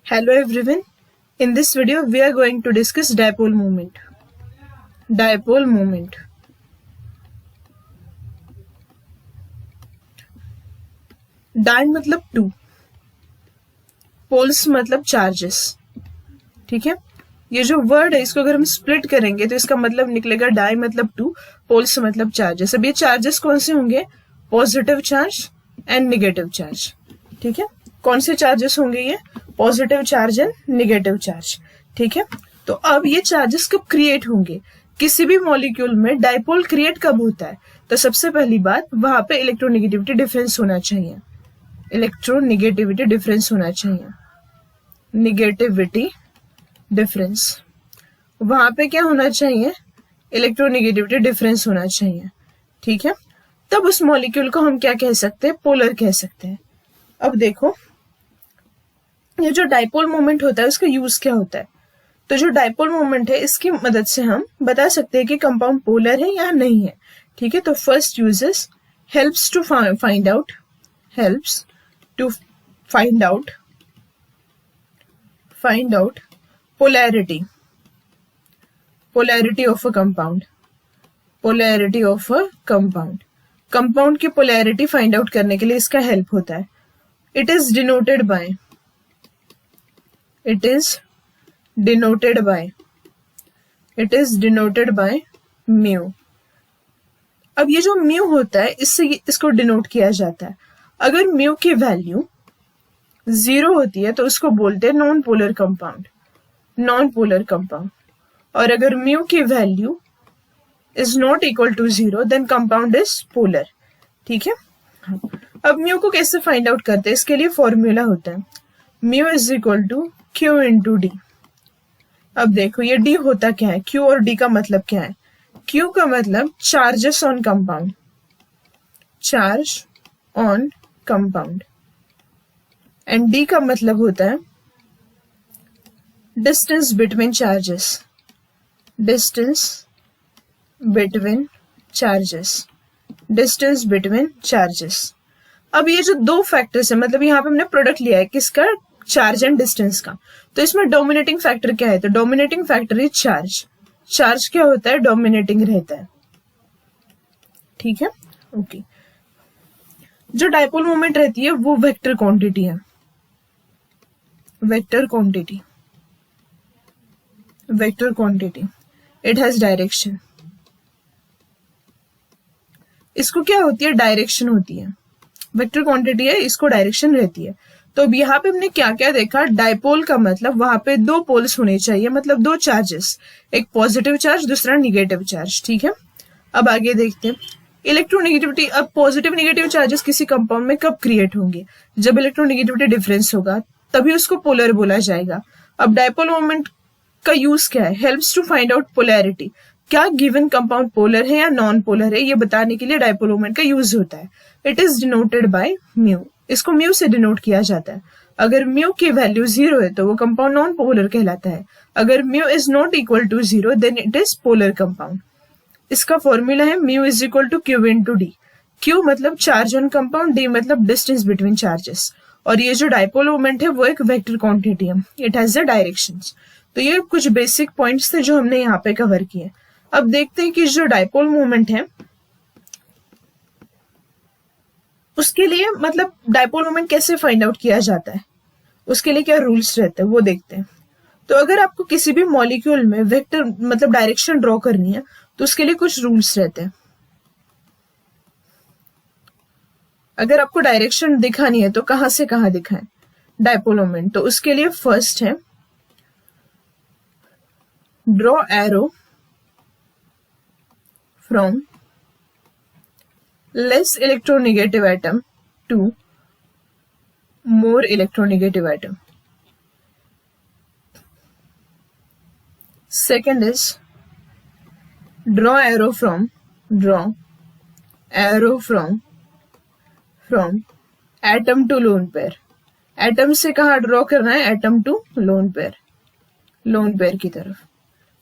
Hello everyone. In this video we are going to discuss dipole moment. Dipole moment. Di मतलब to, poles मतलब charges. ठीक है, ये जो वर्ड है इसको अगर हम स्प्लिट करेंगे तो इसका मतलब निकलेगा डाई मतलब टू, पोल्स मतलब चार्जेस. अब ये चार्जेस कौन से होंगे? Positive charge and negative charge. ठीक है, कौन से चार्जेस होंगे? ये positive charge and negative charge. ठीक है, तो अब ये चार्जेस कब क्रिएट होंगे? किसी भी मॉलिक्यूल में डाइपोल क्रिएट कब होता है? तो सबसे पहली बात, वहां पे इलेक्ट्रोनेगेटिविटी डिफरेंस होना चाहिए. इलेक्ट्रोनेगेटिविटी डिफरेंस होना चाहिए. निगेटिविटी डिफरेंस, वहां पे क्या होना चाहिए? इलेक्ट्रोनेगेटिविटी डिफरेंस होना चाहिए. ठीक है, तब उस मॉलिक्यूल को हम क्या कह सकते हैं? पोलर कह सकते हैं. अब देखो, ये जो डाइपोल मोमेंट होता है उसका यूज क्या होता है? तो जो डाइपोल मोमेंट है इसकी मदद से हम बता सकते हैं कि कंपाउंड पोलर है या नहीं है. ठीक है, तो first uses helps to find out, helps to find out polarity of a compound. polarity of a compound. Compound की पोलैरिटी फाइंड आउट करने के लिए इसका हेल्प होता है. It is denoted by mu. अब ये जो म्यू होता है इससे इसको डिनोट किया जाता है. अगर म्यू की वैल्यू 0 होती है तो उसको बोलते हैं नॉन पोलर कंपाउंड. और अगर म्यू की value is not equal to 0 then compound is polar. ठीक है, अब म्यू को कैसे फाइंड आउट करते हैं? इसके लिए फॉर्मूला होता है mu is equal to q into d. अब देखो ये डी होता क्या है? क्यू और डी का मतलब क्या है? क्यू का मतलब charges on compound, charge on compound, and D का मतलब होता है distance between charges. Distance between charges. अब ये जो दो फैक्टर्स है, मतलब यहाँ पे हमने प्रोडक्ट लिया है किसका? चार्ज एंड डिस्टेंस का. तो इसमें डोमिनेटिंग फैक्टर क्या है? तो dominating factor is charge. Charge क्या होता है? डोमिनेटिंग रहता है. ठीक है, ओके. जो डाइपोल मोमेंट रहती है वो वेक्टर क्वांटिटी है. Vector quantity. It has direction. इसको क्या होती है? डायरेक्शन होती है. वेक्टर क्वांटिटी है, इसको डायरेक्शन रहती है. तो अब यहाँ पे हमने क्या क्या देखा? डाइपोल का मतलब वहां पे दो पोल्स होने चाहिए, मतलब दो चार्जेस, एक पॉजिटिव चार्ज दूसरा निगेटिव चार्ज. ठीक है, अब आगे देखते हैं इलेक्ट्रोनेगेटिविटी. अब पॉजिटिव निगेटिव चार्जेस किसी कंपाउंड में कब क्रिएट होंगे? जब इलेक्ट्रोनेगेटिविटी डिफरेंस होगा, तभी उसको पोलर बोला जाएगा. अब डाइपोल मोमेंट का यूज क्या है? Helps to find out polarity. क्या गिवन कंपाउंड पोलर है या नॉन पोलर है, ये बताने के लिए डाइपोल मोमेंट का यूज होता है. It is denoted by mu. इसको म्यू से डिनोट किया जाता है. अगर म्यू की वैल्यू 0 है तो वो कंपाउंड नॉन पोलर कहलाता है. अगर mu is not equal to 0 then it is polar compound. इसका फॉर्मूला है mu is equal to q into d. Q मतलब चार्ज ऑन कंपाउंड, डी मतलब डिस्टेंस बिटवीन चार्जेस. और ये जो डाइपोल मोमेंट है वो एक वेक्टर क्वांटिटी है. It has the directions. तो ये कुछ बेसिक पॉइंट्स थे जो हमने यहाँ पे कवर किए. अब देखते हैं कि जो डाइपोल मोमेंट है उसके लिए, मतलब डाइपोल मोमेंट कैसे फाइंड आउट किया जाता है, उसके लिए क्या रूल्स रहते हैं वो देखते हैं. तो अगर आपको किसी भी मॉलिक्यूल में वेक्टर मतलब डायरेक्शन ड्रॉ करनी है तो उसके लिए कुछ रूल्स रहते हैं. अगर आपको डायरेक्शन दिखानी है तो कहां से कहां दिखाएं डाइपोल मोमेंट? तो उसके लिए फर्स्ट है draw arrow from less electronegative atom to more electronegative atom. Second is draw arrow from atom to lone pair. Atom से कहाँ ड्रॉ करना है? एटम टू लोन पेयर की तरफ.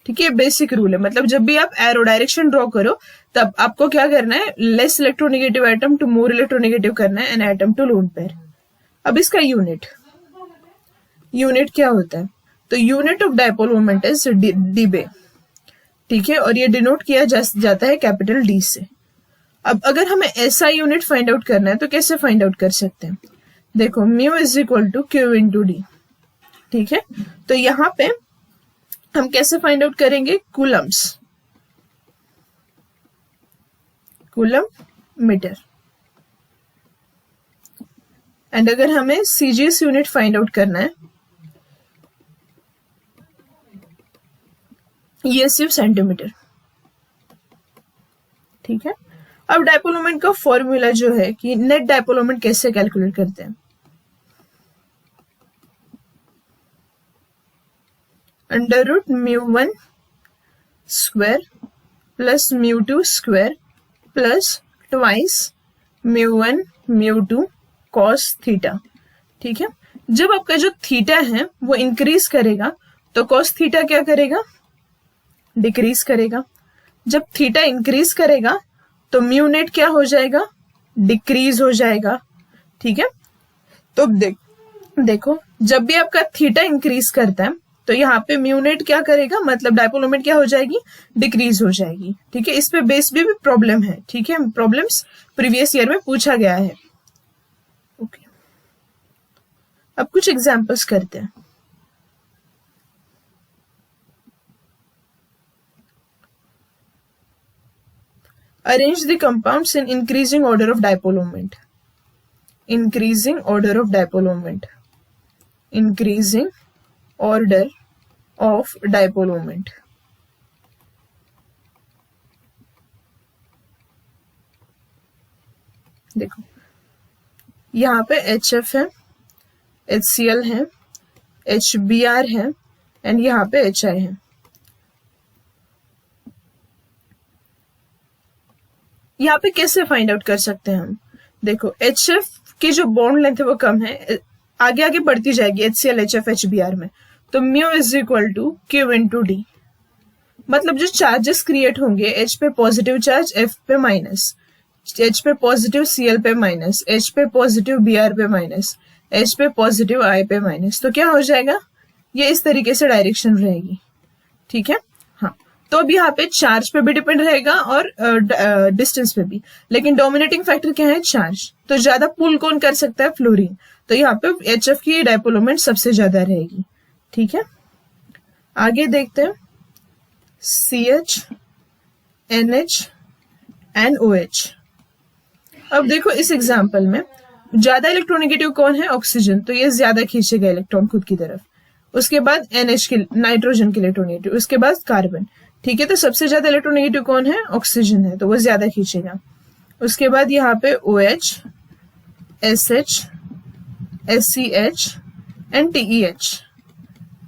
ठीक है, बेसिक रूल है. मतलब जब भी आप एरो डायरेक्शन ड्रॉ करो तब आपको क्या करना है? Less electronegative atom to more electronegative करना है, an atom to lone pair. अब इसका यूनिट क्या होता है? तो unit of dipole moment is debye, ठीक है, और ये डिनोट किया जाता है कैपिटल डी से। अब अगर हमें ऐसा यूनिट फाइंड आउट करना है तो कैसे फाइंड आउट कर सकते हैं? देखो, mu is equal to q into d, ठीक है। तो यहां पे हम कैसे फाइंड आउट करेंगे? Coulombs, coulomb meter. एंड अगर हमें सीजीएस यूनिट फाइंड आउट करना है, ये सिर्फ सेंटीमीटर, ठीक है। अब डायपोल मोमेंट का फॉर्मूला जो है कि नेट डायपोल मोमेंट कैसे कैलकुलेट करते हैं? Under root μ1 square plus μ2 square plus twice μ1 μ2 cos theta, ठीक है। जब आपका जो थीटा है वो इंक्रीज करेगा तो कॉस थीटा क्या करेगा? डिक्रीज करेगा। जब थीटा इंक्रीज करेगा तो म्यू नेट क्या हो जाएगा? डिक्रीज हो जाएगा, ठीक है। तो देखो, जब भी आपका थीटा इंक्रीज करता है तो यहाँ पे म्यू नेट क्या करेगा? मतलब डायपोल मोमेंट क्या हो जाएगी? डिक्रीज हो जाएगी, ठीक है। इस पे बेस भी प्रॉब्लम है, ठीक है, प्रॉब्लम्स प्रीवियस ईयर में पूछा गया है। ओके, अब कुछ एग्जांपल्स करते हैं। Arrange the compounds in increasing order of dipole moment. Increasing order of dipole moment. Increasing order of dipole moment. देखो, यहाँ पे HF है, HCl है, HBr है एंड यहाँ पे HI है। यहाँ पे कैसे फाइंड आउट कर सकते हैं हम? देखो, HF की जो बॉन्ड लेंथ है वो कम है, आगे आगे बढ़ती जाएगी HCl, HF, HBr में, तो mu is equal to q into d. मतलब जो चार्जेस क्रिएट होंगे, H पे पॉजिटिव चार्ज, F पे माइनस, H पे पॉजिटिव, Cl पे माइनस, H पे पॉजिटिव, Br पे माइनस, H पे पॉजिटिव, I पे माइनस, तो क्या हो जाएगा? ये इस तरीके से डायरेक्शन रहेगी, ठीक है। हाँ, तो अब यहाँ पे चार्ज पे भी डिपेंड रहेगा और डिस्टेंस पे भी, लेकिन डोमिनेटिंग फैक्टर क्या है? चार्ज। तो ज्यादा पुल कौन कर सकता है? फ्लोरीन। तो यहाँ पे HF की डायपोल मोमेंट सबसे ज्यादा रहेगी, ठीक है। आगे देखते हैं, CH, NH एंड OH। अब देखो, इस एग्जाम्पल में ज्यादा इलेक्ट्रोनेगेटिव कौन है? ऑक्सीजन, तो ये ज्यादा खींचेगा इलेक्ट्रॉन खुद की तरफ। उसके बाद NH के, नाइट्रोजन के इलेक्ट्रोनेगेटिव, उसके बाद कार्बन, ठीक है। तो सबसे ज्यादा इलेक्ट्रोनेगेटिव कौन है? ऑक्सीजन है, तो वो ज्यादा खींचेगा। उसके बाद यहाँ पे OH, SH, SCH and TEH,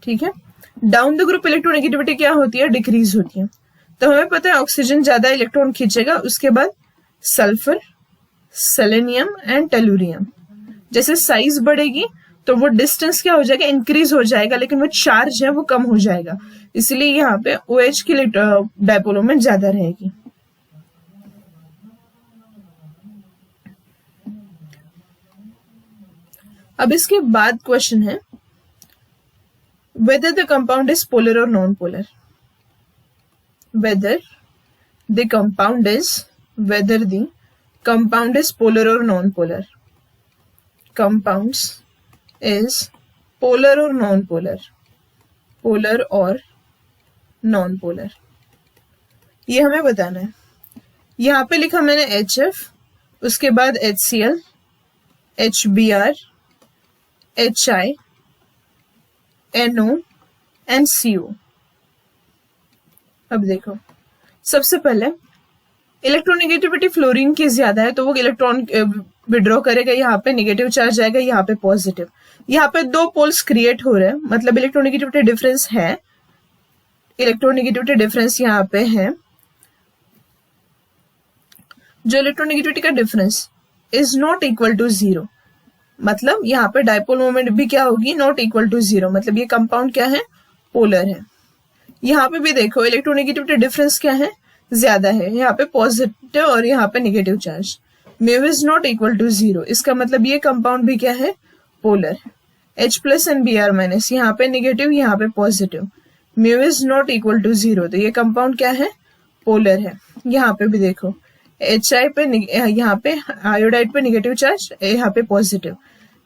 ठीक है। डाउन द ग्रुप इलेक्ट्रोनेगेटिविटी क्या होती है? डिक्रीज होती है। तो हमें पता है ऑक्सीजन ज्यादा इलेक्ट्रॉन खींचेगा। उसके बाद सल्फर, सेलेनियम एंड टेलुरियम। जैसे साइज बढ़ेगी तो वो डिस्टेंस क्या हो जाएगा? इंक्रीज हो जाएगा, लेकिन वो चार्ज है वो कम हो जाएगा, इसलिए यहाँ पे OH की डायपोल मोमेंट ज्यादा रहेगी। अब इसके बाद क्वेश्चन है, whether the compound is polar or non-polar. Whether the compound is polar or non-polar. Compounds is polar or non-polar. Polar or non-polar. ये हमें बताना है। यहाँ पे लिखा मैंने HF, उसके बाद HCl, HBr, HI, NO and CO। अब देखो, सबसे पहले इलेक्ट्रोनेगेटिविटी फ्लोरीन की ज्यादा है तो वो इलेक्ट्रॉन विड्रॉ करेगा, यहाँ पे नेगेटिव चार्ज आएगा, यहाँ पे पॉजिटिव। यहाँ पे दो पोल्स क्रिएट हो रहे हैं, मतलब इलेक्ट्रोनेगेटिविटी डिफरेंस है, इलेक्ट्रोनेगेटिविटी डिफरेंस यहाँ पे है। जो इलेक्ट्रोनेगेटिविटी का difference is not equal to 0, मतलब यहाँ पे डायपोल मोमेंट भी क्या होगी? नॉट इक्वल टू 0, मतलब ये कंपाउंड क्या है? पोलर है। यहाँ पे भी देखो इलेक्ट्रोनेगेटिविटी डिफरेंस क्या है? ज्यादा है, यहाँ पे पॉजिटिव और यहाँ पे negative charge. Mu is not equal to 0, इसका मतलब ये कंपाउंड भी क्या है? Polar. H plus and Br minus, यहाँ पे निगेटिव यहाँ पे positive, mu is not equal to 0, तो ये कंपाउंड क्या है, पोलर है। यहाँ पे भी देखो HI पे यहाँ पे आयोडाइड पे निगेटिव चार्ज, यहाँ पे पॉजिटिव,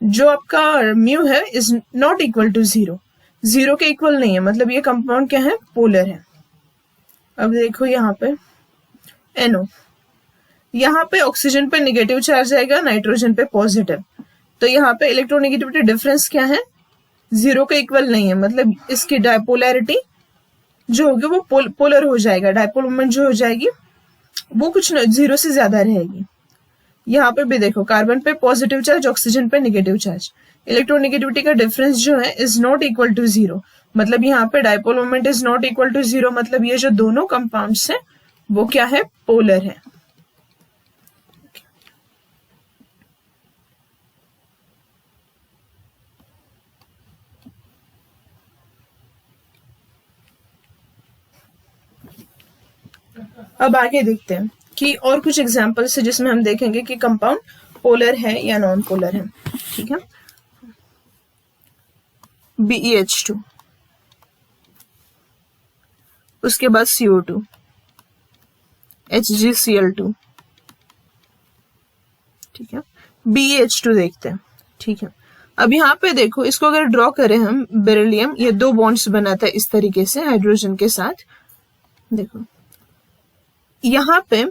जो आपका म्यू है इज नॉट इक्वल टू 0, 0 के इक्वल नहीं है, मतलब ये कंपाउंड क्या है, पोलर है। अब देखो यहाँ पे NO, यहाँ पे ऑक्सीजन पे निगेटिव चार्ज आएगा, नाइट्रोजन पे पॉजिटिव, तो यहाँ पे इलेक्ट्रोनेगेटिविटी डिफरेंस क्या है, 0 के इक्वल नहीं है, मतलब इसकी डायपोलैरिटी जो होगी वो पोलर हो जाएगा, डायपोल मोमेंट जो हो जाएगी वो कुछ 0 से ज्यादा रहेगी। यहाँ पे भी देखो कार्बन पे पॉजिटिव चार्ज, ऑक्सीजन पे निगेटिव चार्ज, इलेक्ट्रोनेगेटिविटी का डिफरेंस जो है इज नॉट इक्वल टू 0, मतलब यहाँ पे dipole moment is not equal to 0, मतलब ये जो दोनों कंपाउंड्स हैं वो क्या है, पोलर है। अब आगे देखते हैं कि और कुछ एग्जांपल्स है जिसमें हम देखेंगे कि कंपाउंड पोलर है या नॉन पोलर है। ठीक है, BeH2, उसके बाद CO2, HgCl2, ठीक है, BeH2 देखते हैं। ठीक है, अब यहाँ पे देखो इसको अगर ड्रॉ करें हम, बेरिलियम ये 2 बॉन्ड्स बनाता है इस तरीके से हाइड्रोजन के साथ, देखो यहाँ पे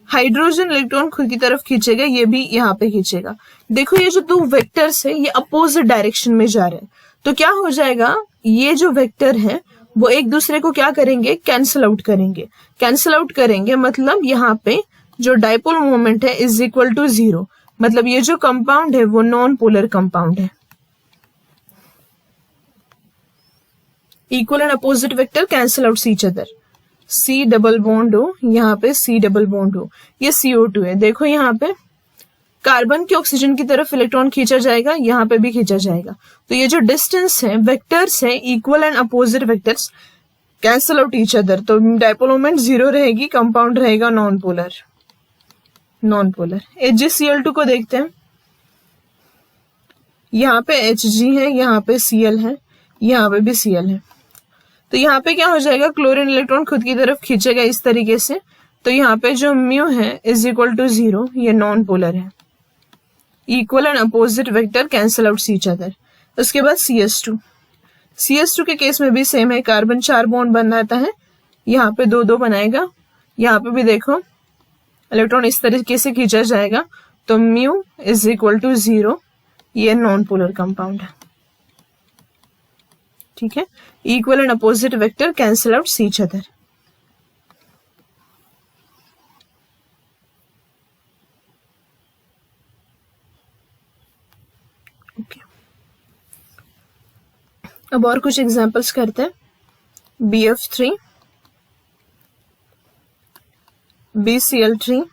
हाइड्रोजन इलेक्ट्रॉन खुद की तरफ खींचेगा, ये भी यहाँ पे खींचेगा। देखो ये जो 2 वेक्टर्स है ये अपोजिट डायरेक्शन में जा रहे हैं, तो क्या हो जाएगा, ये जो वेक्टर है वो एक दूसरे को क्या करेंगे, कैंसिल आउट करेंगे। कैंसिल आउट करेंगे मतलब यहाँ पे जो डायपोल मोमेंट है इज इक्वल टू 0, मतलब ये जो कंपाउंड है वो नॉन पोलर कंपाउंड है। Equal and opposite vector cancel out each other, C double bond हो, यहाँ पे C डबल बॉन्ड हो, ये CO2 है। देखो यहाँ पे कार्बन के ऑक्सीजन की तरफ इलेक्ट्रॉन खींचा जाएगा, यहाँ पे भी खींचा जाएगा, तो ये जो डिस्टेंस है, वेक्टर्स है, equal and opposite vectors cancel out each other, तो डायपोल मोमेंट 0 रहेगी, कंपाउंड रहेगा non polar. Non polar HgCl2 को देखते हैं, यहाँ पे Hg है, यहाँ पे Cl है, यहाँ पे भी Cl है, तो यहाँ पे क्या हो जाएगा, क्लोरीन इलेक्ट्रॉन खुद की तरफ खींचेगा इस तरीके से, तो यहाँ पे जो म्यू है इज इक्वल टू 0, ये नॉन पोलर है। Equal and opposite vector cancel out each other. उसके बाद CS2, CS2 के केस में भी सेम है, कार्बन 4 बॉन्ड बनाता है, यहाँ पे 2-2 बनाएगा, यहाँ पे भी देखो इलेक्ट्रॉन इस तरीके से खींचा जाएगा, तो म्यू इज इक्वल टू 0, ये नॉन पोलर कंपाउंड है। ठीक है, equal and opposite vector cancel out each other. Okay, अब और कुछ एग्जांपल्स करते हैं। BF3, BCl3,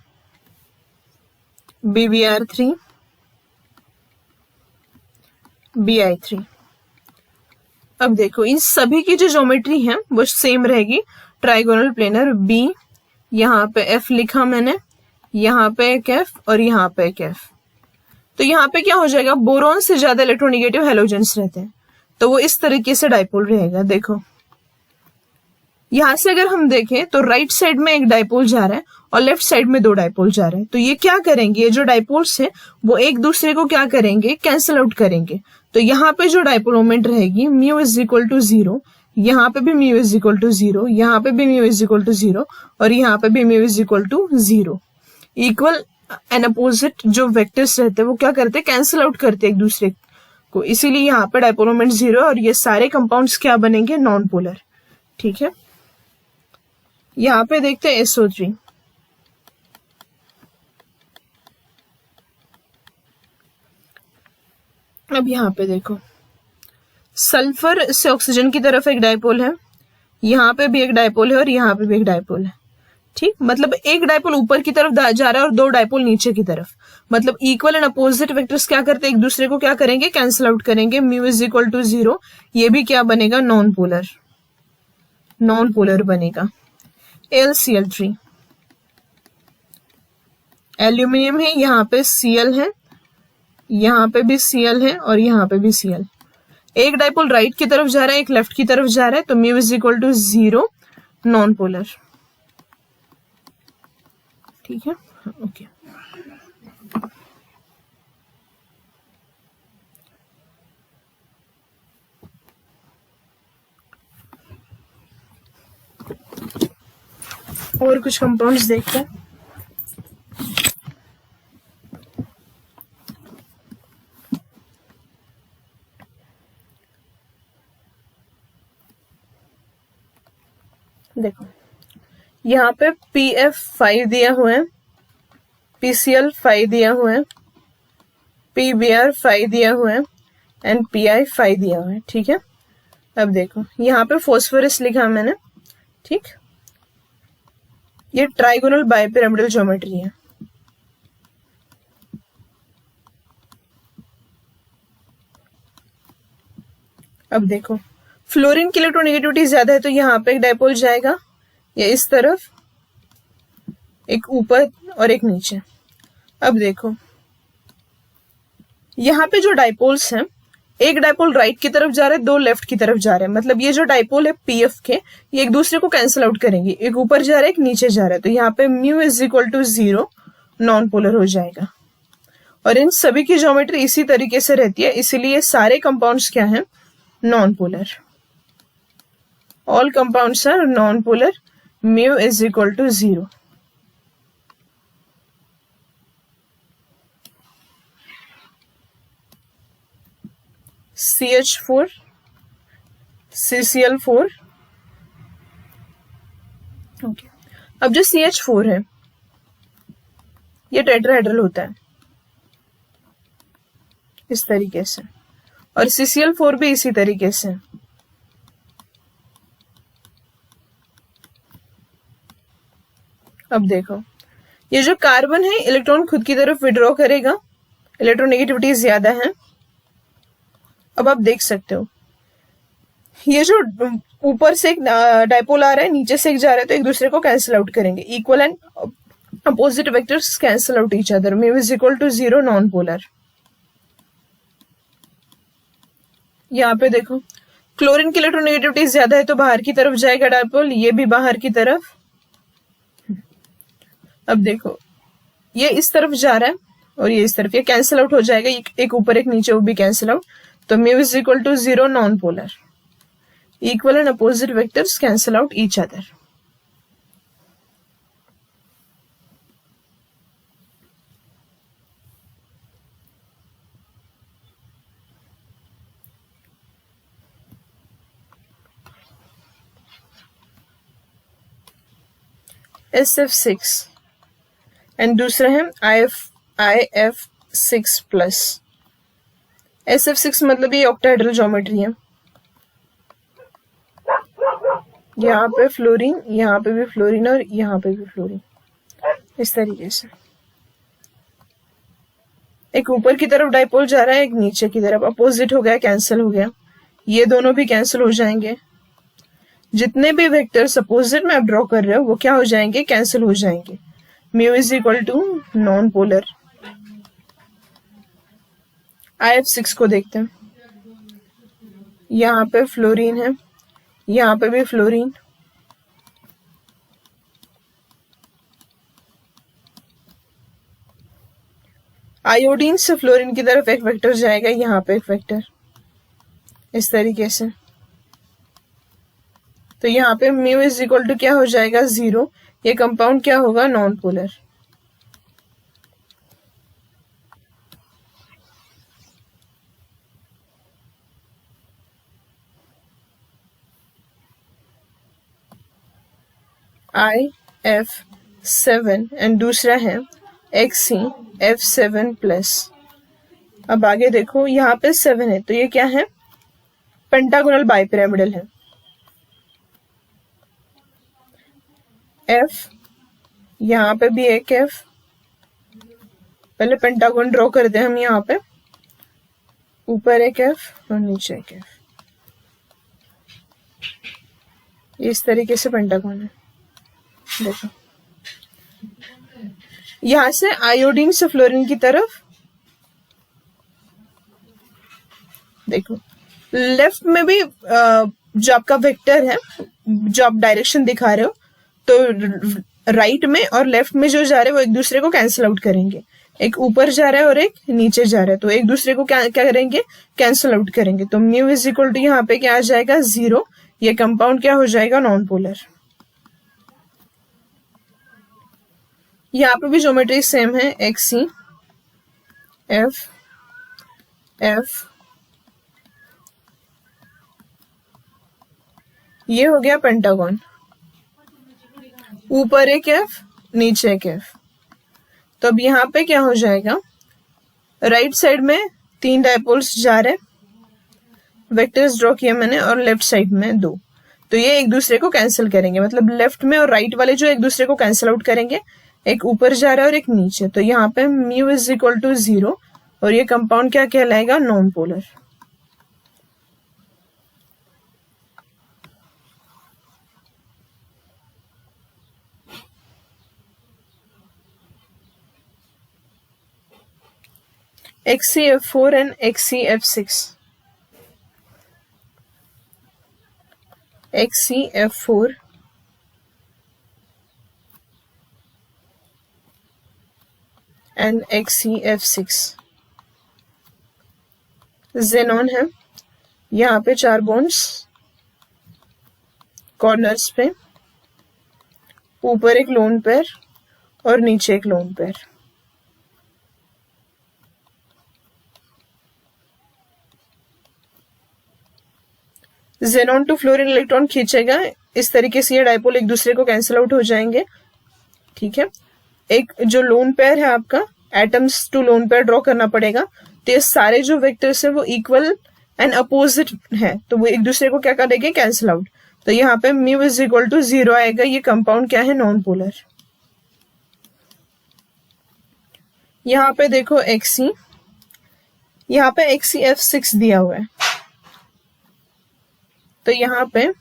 BBr3, Bi3। अब देखो इन सभी की जो ज्योमेट्री है वो सेम रहेगी, ट्राइगोनल प्लेनर। B, यहाँ पे F लिखा मैंने, यहाँ पे एक F और यहाँ पे एक F, तो यहाँ पे क्या हो जाएगा, बोरॉन से ज्यादा इलेक्ट्रोनेगेटिव हेलोजेंस रहते हैं, तो वो इस तरीके से डाइपोल रहेगा। देखो यहां से अगर हम देखें तो राइट साइड में एक डाइपोल जा रहा है और लेफ्ट साइड में 2 डाइपोल जा रहे हैं, तो ये क्या करेंगे, ये जो डाइपोल्स है वो एक दूसरे को क्या करेंगे, कैंसिल आउट करेंगे। तो यहाँ पे जो डाइपोल मोमेंट रहेगी म्यू इज इक्वल टू 0, यहाँ पे भी म्यू इज इक्वल टू 0, यहाँ पे भी म्यू इज इक्वल टू 0 और यहाँ पे भी mu is equal to 0। Equal and opposite जो वेक्टर्स रहते हैं वो क्या करते हैं, कैंसिल आउट करते हैं एक दूसरे को, इसीलिए यहाँ पे डाइपोल मोमेंट 0 और ये सारे कंपाउंड्स क्या बनेंगे, नॉन पोलर। ठीक है, यहाँ पे देखते हैं SO3, अब यहाँ पे देखो सल्फर से ऑक्सीजन की तरफ एक डाइपोल है, यहाँ पे भी एक डाइपोल है और यहाँ पे भी एक डाइपोल है। ठीक, मतलब एक डाइपोल ऊपर की तरफ जा रहा है और 2 डाइपोल नीचे की तरफ, मतलब इक्वल एंड अपोजिट वेक्टर्स क्या करते हैं, एक दूसरे को क्या करेंगे, कैंसिल आउट करेंगे। म्यू इज इक्वल टू 0, ये भी क्या बनेगा, नॉन पोलर, नॉन पोलर बनेगा। LCl3, एल्यूमिनियम है, यहाँ पे Cl है, यहाँ पे भी Cl है और यहाँ पे भी Cl। एक डाइपोल राइट की तरफ जा रहा है, एक लेफ्ट की तरफ जा रहा है, तो mu is equal to 0 non polar. ठीक है, ओके। और कुछ कंपाउंड्स देखते हैं। देखो यहाँ पे PF 5 दिया हुआ है, PCl 5 दिया हुआ है, PBr 5 दिया हुआ है एंड PI 5 दिया हुआ है। ठीक है, अब देखो यहाँ पे फॉस्फोरस लिखा मैंने। ठीक, ये ट्राइगोनल बाइपिरामिडल ज्योमेट्री है। अब देखो फ्लोरीन की इलेक्ट्रोनेगेटिविटी ज्यादा है, तो यहाँ पे एक डाइपोल जाएगा, ये इस तरफ, एक ऊपर और एक नीचे। अब देखो यहाँ पे जो डाइपोल्स हैं, एक डाइपोल राइट की तरफ जा रहा है, दो लेफ्ट की तरफ जा रहे हैं, मतलब ये जो डाइपोल है PF के, ये एक दूसरे को कैंसिल आउट करेंगे, एक ऊपर जा रहा है एक नीचे जा रहा है, तो यहाँ पे mu is equal to 0 non polar हो जाएगा। और इन सभी की ज्योमेट्री इसी तरीके से रहती है, इसीलिए सारे कंपाउंड्स क्या हैं, non polar. All compounds are non polar, mu is equal to 0। CH4, CCl4। Okay, अब जो CH4 है ये टेट्राहेड्रल होता है इस तरीके से, और CCl4 भी इसी तरीके से। अब देखो ये जो कार्बन है इलेक्ट्रॉन खुद की तरफ विड्रॉ करेगा, इलेक्ट्रोनेगेटिविटी ज्यादा है। अब आप देख सकते हो ये जो ऊपर से एक डाइपोल आ रहा है, नीचे से एक जा रहा है, तो एक दूसरे को कैंसिल आउट करेंगे, equal and opposite vectors cancel out each other, mu is equal to 0 non polar. यहाँ पे देखो क्लोरीन की इलेक्ट्रोनेगेटिविटी ज्यादा है, तो बाहर की तरफ जाएगा डाइपोल, ये भी बाहर की तरफ। अब देखो ये इस तरफ जा रहा है और ये इस तरफ, ये कैंसिल आउट हो जाएगा, एक ऊपर एक नीचे, वो भी कैंसिल आउट, तो mu is equal to 0 non polar. Equal and opposite vectors cancel out each other. SF6 and दूसरा है IF6 प्लस। SF6 मतलब ये ऑक्टाहेड्रल ज्योमेट्री है, यहाँ पे फ्लोरीन, यहाँ पे भी फ्लोरीन और यहाँ पे भी फ्लोरीन, इस तरीके से। एक ऊपर की तरफ डाइपोल जा रहा है, एक नीचे की तरफ, अपोजिट हो गया, कैंसिल हो गया, ये दोनों भी कैंसिल हो जाएंगे। जितने भी वेक्टर्स अपोजिट में आप ड्रॉ कर रहे हो वो क्या हो जाएंगे, कैंसिल हो जाएंगे। Mu is equal to non polar. IF6 को देखते हैं, यहाँ पे फ्लोरीन है, यहाँ पे भी फ्लोरीन, आयोडीन से फ्लोरीन की तरफ एक वेक्टर जाएगा, यहाँ पे एक वेक्टर, इस तरीके से। तो यहाँ पे म्यू इज इक्वल टू क्या हो जाएगा, 0। ये कंपाउंड क्या होगा, नॉन पोलर। IF7 एंड दूसरा है XCF7 प्लस। अब आगे देखो यहाँ पे 7 है, तो ये क्या है, पेंटागोनल बाइपिरामिडल है। F, यहाँ पे भी एक F, पहले पेंटागोन ड्रॉ करते हैं हम, यहाँ पे ऊपर एक F और नीचे एक F, इस तरीके से पेंटागोन है। देखो यहां से आयोडीन से फ्लोरीन की तरफ, देखो लेफ्ट में भी जो आपका वेक्टर है, जो आप डायरेक्शन दिखा रहे हो, तो राइट में और लेफ्ट में जो जा रहे हैं वो एक दूसरे को कैंसिल आउट करेंगे। एक ऊपर जा रहा है और एक नीचे जा रहा है, तो एक दूसरे को क्या करेंगे, कैंसिल आउट करेंगे। तो म्यू इज इक्वल टू यहाँ पे क्या आ जाएगा, 0। ये कंपाउंड क्या हो जाएगा, नॉन पोलर। यहाँ पे भी ज्योमेट्री सेम है, एक्स सी एफ एफ, ये हो गया पेंटागन, ऊपर एक एफ नीचे एक एफ। तो अब यहाँ पे क्या हो जाएगा, राइट साइड में 3 डायपोल्स जा रहे, वेक्टर्स ड्रॉ किया मैंने, और लेफ्ट साइड में 2। तो ये एक दूसरे को कैंसिल करेंगे, मतलब लेफ्ट में और राइट वाले जो एक दूसरे को कैंसिल आउट करेंगे, एक ऊपर जा रहा है और एक नीचे। तो यहाँ पे म्यू इज इक्वल टू 0 और ये कंपाउंड क्या कहलाएगा, non polar. XCF4 and XCF6, XCF4 and XCF6 xenon है। यहाँ पे 4 बॉन्ड्स कॉर्नर्स पे, ऊपर एक लोन पेयर और नीचे एक lone pair. Xenon to fluorine electron खींचेगा, इस तरीके से ये डायपोल एक दूसरे को कैंसिल आउट हो जाएंगे, ठीक है। एक जो लोन पेयर है आपका, atoms to lone pair draw करना पड़ेगा। तो ये सारे जो वेक्टर्स है वो इक्वल एंड अपोजिट है, तो वो एक दूसरे को क्या करेंगे, कैंसिल आउट। तो यहाँ पे म्यू इज इक्वल टू 0 आएगा। ये कंपाउंड क्या है, नॉन पोलर। यहाँ पे देखो एक्सी, यहाँ पे XCF6 दिया हुआ है, तो यहाँ पे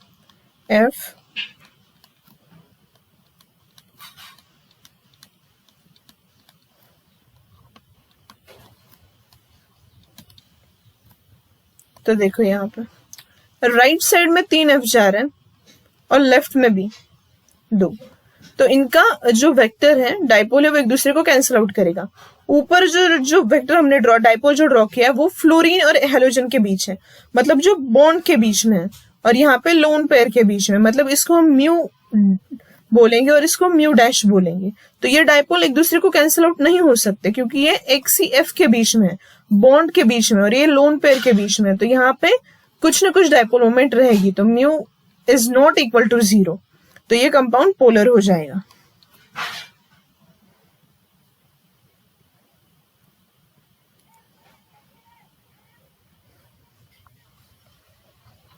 F तो देखो यहाँ पे राइट साइड में 3 F जा रहे हैं और लेफ्ट में भी 2। तो इनका जो वेक्टर है, डायपोल है, वो एक दूसरे को कैंसिल आउट करेगा। ऊपर जो वेक्टर हमने डायपोल जो ड्रॉ किया है वो फ्लोरीन और हेलोजन के बीच है, मतलब जो बॉन्ड के बीच में है, और यहाँ पे लोन पेयर के बीच में, मतलब इसको हम म्यू बोलेंगे और इसको म्यू डैश बोलेंगे। तो ये डायपोल एक दूसरे को कैंसिल आउट नहीं हो सकते क्योंकि ये XCF के बीच में है, बॉन्ड के बीच में, और ये लोन पेयर के बीच में। तो यहाँ पे कुछ ना कुछ डायपोल मोमेंट रहेगी, तो mu is not equal to 0। तो ये कंपाउंड पोलर हो जाएगा।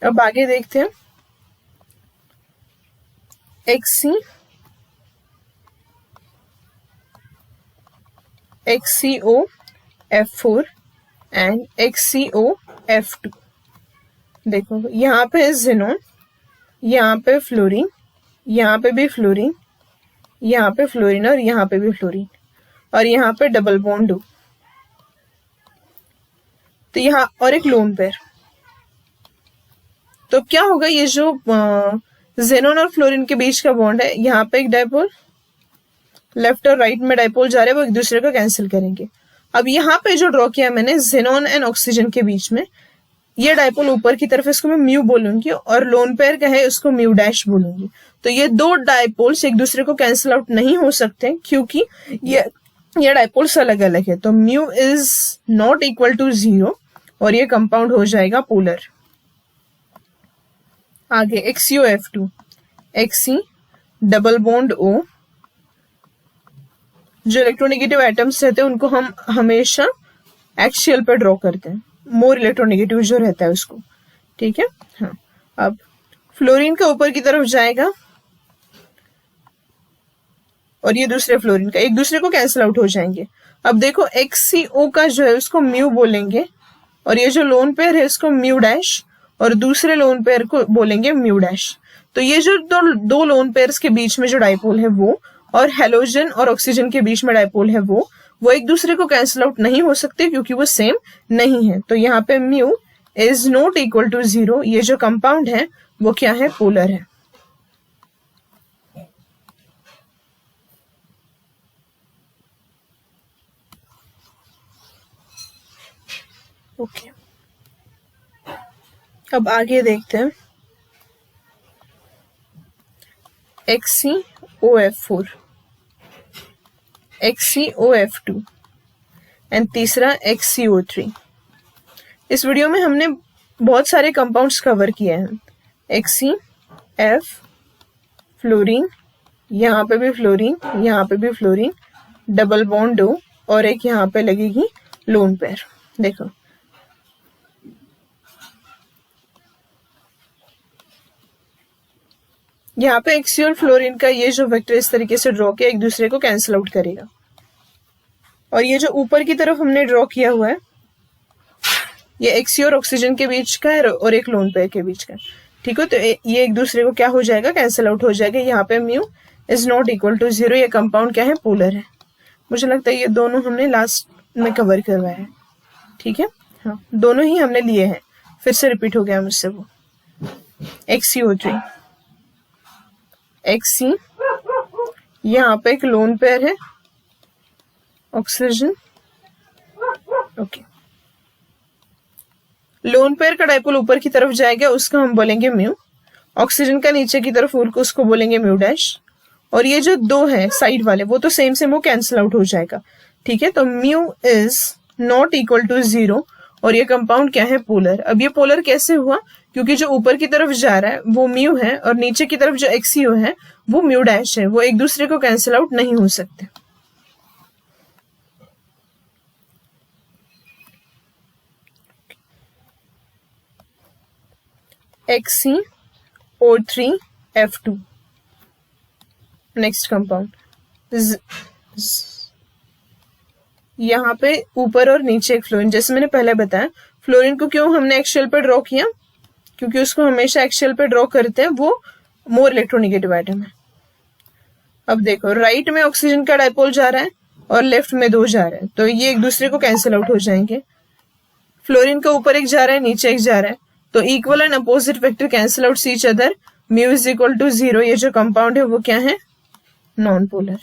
अब आगे देखते हैं XCOF4 एंड XCOF2। देखो यहाँ पे जेनॉन, यहाँ पे फ्लोरीन, यहाँ पे भी फ्लोरीन, यहाँ पे फ्लोरीन और यहाँ पे भी फ्लोरीन, और यहाँ पे डबल बॉन्ड हो। तो यहाँ और एक लोन पेयर। तो क्या होगा, ये जो जेनॉन और फ्लोरीन के बीच का बॉन्ड है, यहाँ पे एक डायपोल, लेफ्ट और राइट में डायपोल जा रहे हैं, वो एक दूसरे को कैंसिल करेंगे। अब यहाँ पे जो ड्रॉ किया मैंने जेनॉन एंड ऑक्सीजन के बीच में, ये डायपोल ऊपर की तरफ, इसको मैं म्यू बोलूंगी, और लोन पेयर का है उसको म्यू डैश बोलूंगी। तो ये 2 डायपोल्स एक दूसरे को कैंसिल आउट नहीं हो सकते क्योंकि ये डायपोल्स अलग अलग है। तो mu is not equal to 0 और ये कंपाउंड हो जाएगा पोलर। आगे XCOF2, XC double bond O। जो इलेक्ट्रोनेगेटिव एटम्स रहते हैं उनको हम हमेशा एक्सियल पे ड्रॉ करते हैं, मोर इलेक्ट्रोनेगेटिव जो रहता है उसको, ठीक है। हाँ, अब फ्लोरीन का ऊपर की तरफ जाएगा और ये दूसरे फ्लोरीन का, एक दूसरे को कैंसिल आउट हो जाएंगे। अब देखो XCO का जो है उसको म्यू बोलेंगे, और ये जो लोन पेयर है इसको म्यू डैश, और दूसरे लोन पेयर को बोलेंगे म्यू डैश। तो ये जो दो लोन पेयर्स के बीच में जो डायपोल है वो, और हेलोजन और ऑक्सीजन के बीच में डायपोल है वो एक दूसरे को कैंसिल आउट नहीं हो सकते क्योंकि वो सेम नहीं है। तो यहाँ पे mu is not equal to 0, ये जो कंपाउंड है वो क्या है, पोलर है। ओके, अब आगे देखते हैं। XCOF4, XCOF2 एंड तीसरा XCO3। इस वीडियो में हमने बहुत सारे कंपाउंड्स कवर किए हैं। XCF, फ्लोरीन, यहाँ पे भी फ्लोरीन, यहाँ पे भी फ्लोरीन, डबल बॉन्ड O, और एक यहाँ पे लगेगी लोन पेयर। देखो यहाँ पे XC और फ्लोरीन का ये जो वेक्टर इस तरीके से ड्रॉ किया, एक दूसरे को कैंसिल आउट करेगा। और ये जो ऊपर की तरफ हमने ड्रॉ किया हुआ है, ये XC और ऑक्सीजन के बीच का है और एक लोन पेयर के बीच का। ठीक है, तो ये एक दूसरे को क्या हो जाएगा, कैंसिल आउट हो जाएगा। यहाँ पे mu is not equal to 0, ये कंपाउंड क्या है, पोलर है। मुझे लगता है ये दोनों हमने लास्ट में कवर करवाया है। ठीक है, हाँ, दोनों ही हमने लिए हैं, फिर से रिपीट हो गया मुझसे वो। XCO3, XC, यहाँ पे एक लोन पेयर है, ऑक्सीजन। ओके, लोन पेयर का डाइपोल ऊपर की तरफ जाएगा, उसको हम बोलेंगे म्यू। ऑक्सीजन का नीचे की तरफ उसको बोलेंगे म्यू डैश। और ये जो दो है साइड वाले, वो तो सेम सेम वो कैंसिल आउट हो जाएगा। ठीक है, तो mu is not equal to 0 और ये कंपाउंड क्या है, पोलर। अब ये पोलर कैसे हुआ, क्योंकि जो ऊपर की तरफ जा रहा है वो म्यू है और नीचे की तरफ जो XCO है वो म्यू डैश है, वो एक दूसरे को कैंसिल आउट नहीं हो सकते। XCO3F2, next compound. यहाँ पे ऊपर और नीचे एक फ्लोरीन, जैसे मैंने पहले बताया। फ्लोरीन को क्यों हमने एक्सियल पे ड्रॉ किया, क्योंकि उसको हमेशा एक्सियल पे ड्रॉ करते हैं, वो मोर इलेक्ट्रोनेगेटिव एटम है। अब देखो, राइट में ऑक्सीजन का डाइपोल जा रहा है और लेफ्ट में 2 जा रहा है, तो ये एक दूसरे को कैंसिल आउट हो जाएंगे। फ्लोरीन का ऊपर एक जा रहा है, नीचे एक जा रहा है, तो equal and opposite vector cancel out each other. Mu is equal to 0, ये जो कंपाउंड है वो क्या है, non polar.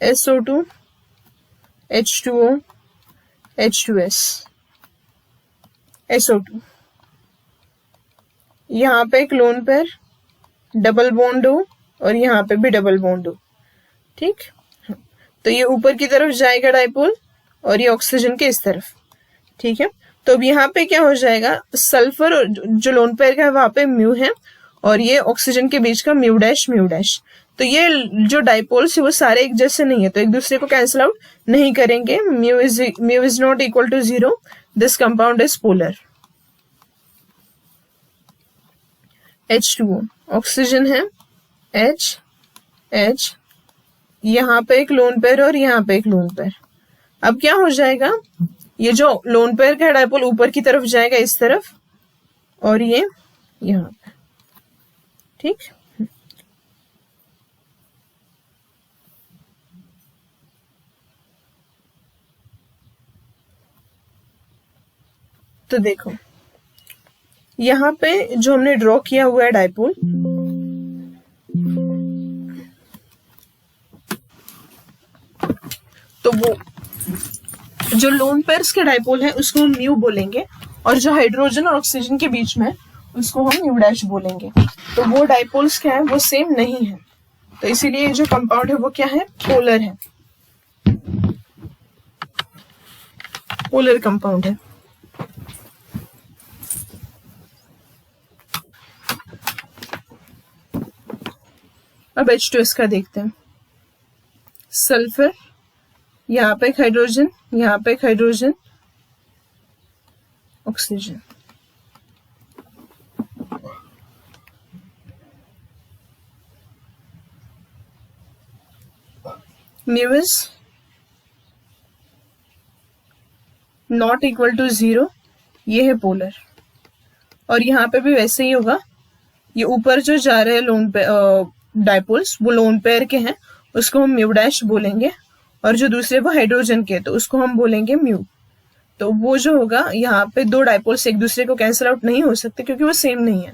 SO2, H2O, H2S, SO2, यहाँ पे एक lone pair, double bond O, और यहाँ पे भी डबल बॉन्ड O। ठीक, तो ये ऊपर की तरफ जाएगा डाइपोल और ये ऑक्सीजन के इस तरफ। ठीक है, तो अब यहाँ पे क्या हो जाएगा, सल्फर और जो लोन पेयर का है वहां पे म्यू है और ये ऑक्सीजन के बीच का म्यू डैश म्यू डैश। तो ये जो डाइपोल्स है वो सारे एक जैसे नहीं है, तो एक दूसरे को कैंसिल आउट नहीं करेंगे। Mu is not equal to 0, this compound is polar. H2O, oxygen है, H, यहाँ पे एक लोन पेयर और यहाँ पे एक लोन पेयर। अब क्या हो जाएगा, ये जो लोन पेयर का डाइपोल ऊपर की तरफ जाएगा इस तरफ और ये यहाँ पे। ठीक, तो देखो यहाँ पे जो हमने ड्रॉ किया हुआ है डाइपोल, तो वो जो लोन पेयर्स के डाइपोल है उसको हम म्यू बोलेंगे और जो हाइड्रोजन और ऑक्सीजन के बीच में उसको हम म्यू डैश बोलेंगे। तो वो डाइपोल्स क्या है, वो सेम नहीं है, तो इसीलिए जो कंपाउंड है वो क्या है, पोलर है, पोलर कंपाउंड है। अब H2S का देखते हैं। सल्फर, यहाँ पे एक हाइड्रोजन, यहाँ पे एक hydrogen, oxygen. Mu is not equal to 0, ये है पोलर। और यहाँ पे भी वैसे ही होगा, ये ऊपर जो जा रहे हैं लोन पे डायपोल्स वो लोन पेयर के हैं, उसको हम म्यू डैश बोलेंगे, और जो दूसरे वो हाइड्रोजन के तो उसको हम बोलेंगे म्यू। तो वो जो होगा यहाँ पे दो डायपोल्स एक दूसरे को कैंसिल आउट नहीं हो सकते क्योंकि वो सेम नहीं है,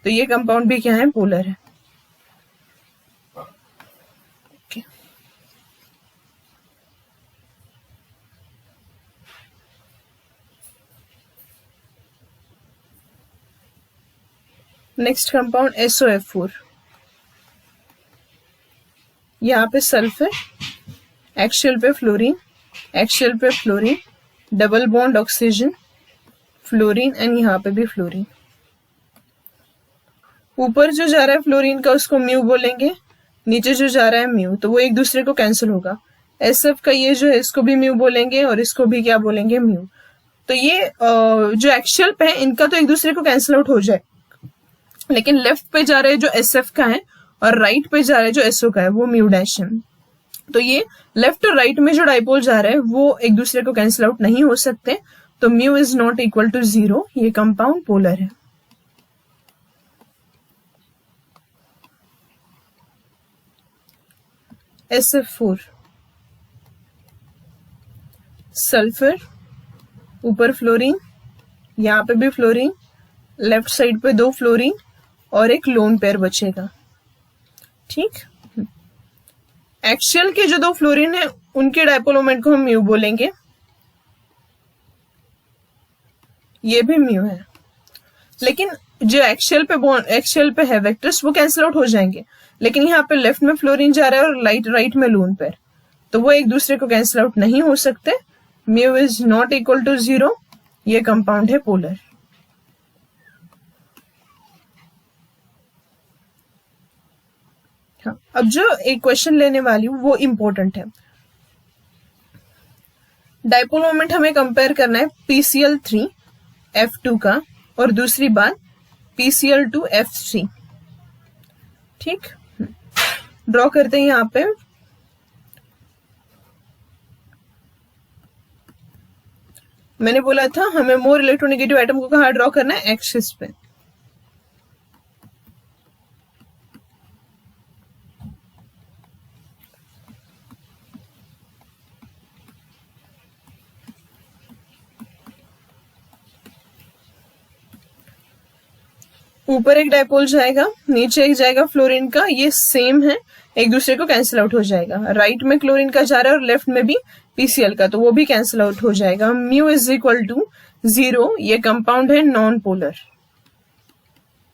तो ये कंपाउंड भी क्या है, पोलर है। नेक्स्ट कंपाउंड SOF4, यहाँ पे सल्फर, एक्सियल पे फ्लोरीन, एक्सियल पे fluorine, double bond oxygen, fluorine, and यहाँ पे भी फ्लोरीन। ऊपर जो जा रहा है फ्लोरीन का उसको म्यू बोलेंगे, नीचे जो जा रहा है म्यू, तो वो एक दूसरे को कैंसिल होगा। SF का ये जो है इसको भी म्यू बोलेंगे और इसको भी क्या बोलेंगे, म्यू। तो ये जो एक्सियल पे है इनका तो एक दूसरे को कैंसिल आउट हो जाए, लेकिन लेफ्ट पे जा रहे जो SF का है और राइट पे जा रहे जो SO का है वो म्यू डैश है। तो ये लेफ्ट और राइट में जो डाइपोल जा रहे हैं वो एक दूसरे को कैंसिल आउट नहीं हो सकते, तो mu is not equal to 0, ये कंपाउंड पोलर है। SF4, सल्फर, ऊपर फ्लोरीन, यहाँ पे भी फ्लोरीन, लेफ्ट साइड पे दो फ्लोरीन और एक लोन पेयर बचेगा। ठीक, एक्सियल के जो दो फ्लोरीन है उनके डायपोल मोमेंट को हम म्यू बोलेंगे, ये भी म्यू है, लेकिन जो एक्सियल पे है वेक्टर्स वो कैंसिल आउट हो जाएंगे, लेकिन यहाँ पे लेफ्ट में फ्लोरीन जा रहा है और राइट में लोन पेयर, तो वो एक दूसरे को कैंसिल आउट नहीं हो सकते। Mu is not equal to 0, ये कंपाउंड है पोलर। हाँ, अब जो एक क्वेश्चन लेने वाली हूं वो इंपॉर्टेंट है। डाइपोल मोमेंट हमें कंपेयर करना है PCl3 F2 का और दूसरी बात PCl2 F3। ठीक, ड्रॉ करते हैं यहां पे। मैंने बोला था हमें मोर इलेक्ट्रोनेगेटिव एटम को कहाँ ड्रॉ करना है, एक्सिस पे। ऊपर एक डायपोल जाएगा, नीचे एक जाएगा फ्लोरीन का, ये सेम है, एक दूसरे को कैंसिल आउट हो जाएगा। राइट में क्लोरीन का जा रहा है और लेफ्ट में भी PCl का, तो वो भी कैंसिल आउट हो जाएगा। म्यू इज इक्वल टू 0, ये कंपाउंड है non polar.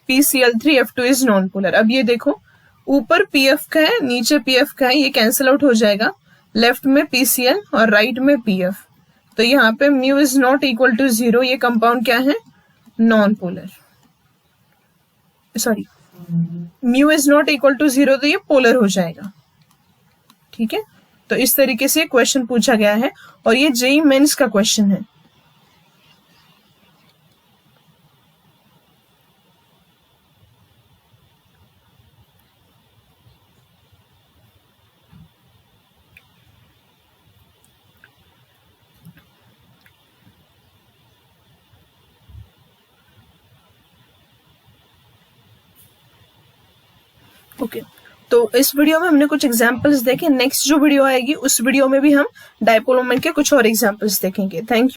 PCl3 F2 is non polar. अब ये देखो, ऊपर PF का है, नीचे PF का है, ये कैंसिल आउट हो जाएगा। लेफ्ट में PCl और राइट में PF, तो यहाँ पे mu is not equal to 0, ये कंपाउंड क्या है, non polar. Sorry, mu is not equal to 0, तो ये पोलर हो जाएगा। ठीक है, तो इस तरीके से क्वेश्चन पूछा गया है और ये जेईई मेंस का क्वेश्चन है। ओके, तो इस वीडियो में हमने कुछ एग्जांपल्स देखे। नेक्स्ट जो वीडियो आएगी उस वीडियो में भी हम डायपोल मोमेंट के कुछ और एग्जांपल्स देखेंगे। Thank you.